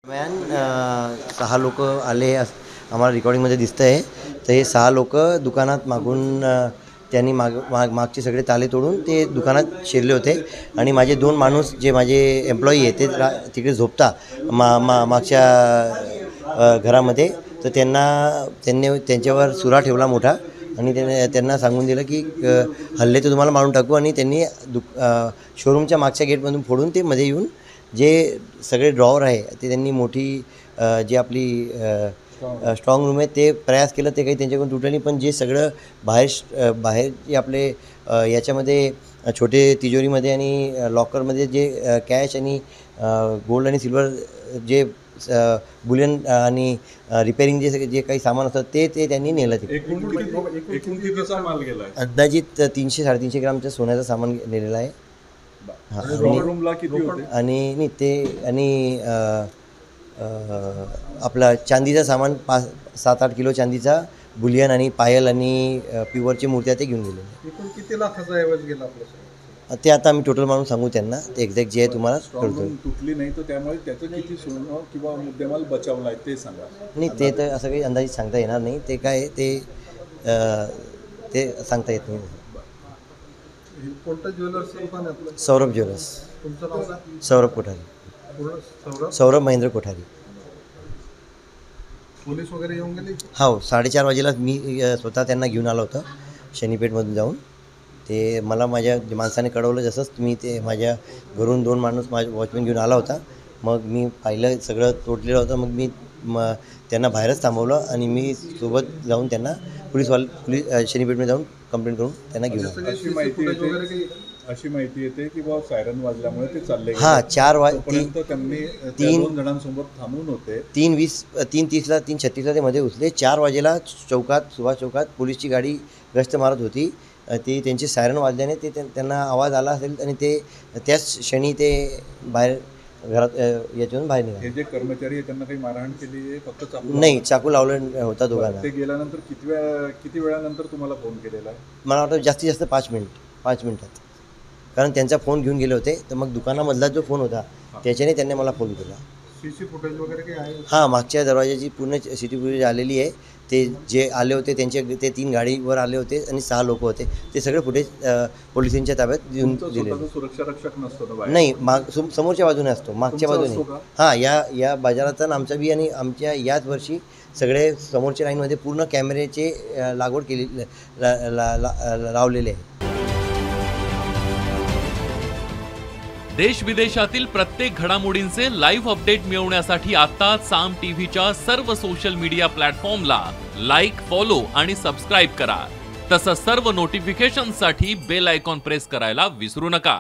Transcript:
6 लोक आले आम्हाला रेकॉर्डिंगमध्ये दिसतं आहे. तर हे 6 लोक दुकानात मागून त्यांनी मागचे सगळे ताले तोडून ते दुकानात शिरले होते आणि माझे 2 माणूस जे माझे एम्प्लॉई आहे ते तिकडे झोपता मागच्या घरामध्ये. तर त्यांच्यावर सुरा ठेवला मोठा आणि त्यांना सांगून दिलं की हल्ले तर तुम्हाला मारून टाकू. आणि त्यांनी शोरूमच्या मागच्या गेटमधून फोडून ते मध्ये येऊन जे सगळे ड्रॉवर आहे ते त्यांनी मोठी जी आपली स्ट्रॉंग रूम आहे ते प्रयास केलं. ते काही त्यांच्याकडून तुटलं नाही. पण जे सगळं बाहेर जे आपले याच्यामध्ये छोटे तिजोरीमध्ये आणि लॉकरमध्ये जे कॅश आणि गोल्ड आणि सिल्वर जे बुलियन आणि रिपेअरिंग जे काही सामान असतं ते त्यांनी नेलं. अंदाजित 300-350 ग्रामचं सोन्याचं सामान नेलेलं आहे. आणि नाही ते आणि आपला चांदीचा सामान 5-7-8 किलो चांदीचा बुलियन आणि पायल आणि प्युअरची मूर्त्या ते घेऊन गेले. किती लाखाचा ऐवज गेला आपल्या? ते आता आम्ही टोटल मारून सांगू त्यांना. ते एक्झॅक्ट जे आहे तुम्हाला कळतो. तुटली नाही तर त्यामुळे त्याचं किती सोनं किंवा मुद्देमाल बचावला आहे ते सांगा. नाही ते तर असं काही अंदाजित सांगता येणार नाही. ते काय ते सांगता येत नाही. कोणतं ज्वेलर्स दुकान आहे आपलं? सौरभ ज्वेलर्स. तुमचं नाव काय? सौरभ कोठारी. सौरभ महेंद्र कोठारी. पोलीस वगैरे येऊन गेले? हो, 4:30 वाजेला मी स्वतः त्यांना घेऊन आलो होतो शनीपेठमधून जाऊन. ते मला माझ्या माणसाने कळवलं. जसंच मी ते माझ्या घरून 2 माणूस माझ्या वॉचमॅन घेऊन आला होता. मग मी पाहिलं सगळं तोडलेलं होतं. मग मी त्यांना बाहेरच थांबवलं आणि मी सोबत जाऊन त्यांना पोलीस शनीपेठमध्ये जाऊन कंप्लेंट करून त्यांना घेऊन आलो. अशी माहिती येते की बाबा सायरन वाजल्यामुळे ते चालले. हां, 3 जणांसोबत थांबून होते. 3:30ला 3:36ला ते मध्ये उचले. 4 वाजेला सुभाष चौकात पोलीसची गाडी गस्त मारत होती. ते त्यांचे सायरन वाजल्याने ते त्यांना आवाज आला असेल आणि ते त्याच क्षणी ते बाहेर घरात याच्यातून बाहेर निघाले. हे जे कर्मचारी आहे त्यांना काही मारहाण केली? फक्त नाही, चाकू लावलं होता दोघांना. ते गेल्यानंतर किती वेळानंतर तुम्हाला फोन केलेला आहे? मला वाटतं जास्तीत जास्त 5 मिनिटात. कारण त्यांचा फोन घेऊन गेले होते. तर मग दुकानामधला जो फोन होता त्याच्याने त्यांनी मला फोन केला. सीसी फुटेज वगैरे काही आहे? हां, मागच्या दरवाजाची पूर्ण सीसी फुटेज आलेली आहे. ते जे आले होते ते 3 गाडीवर आले होते आणि 6 लोक होते. ते सगळे फुटेज पोलिसांच्या ताब्यात देऊन दिले. सुरक्षा रक्षक नसतो नाही, समोरच्या बाजूने असतो, मागच्या बाजूने. हां, या बाजाराचा आमचा बी आणि आमच्या याच वर्षी सगळे समोरच्या लाईनमध्ये पूर्ण कॅमेऱ्याचे लागवड केली लावलेले आहे. देश विदेशातील प्रत्येक घडामोडींचे लाईव्ह अपडेट मिळवण्यासाठी आता साम टीव्हीच्या सर्व सोशल मीडिया प्लॅटफॉर्मला लाईक, फॉलो आणि सबस्क्राईब करा. तसंच सर्व नोटिफिकेशनसाठी बेल आयकॉन प्रेस करायला विसरू नका.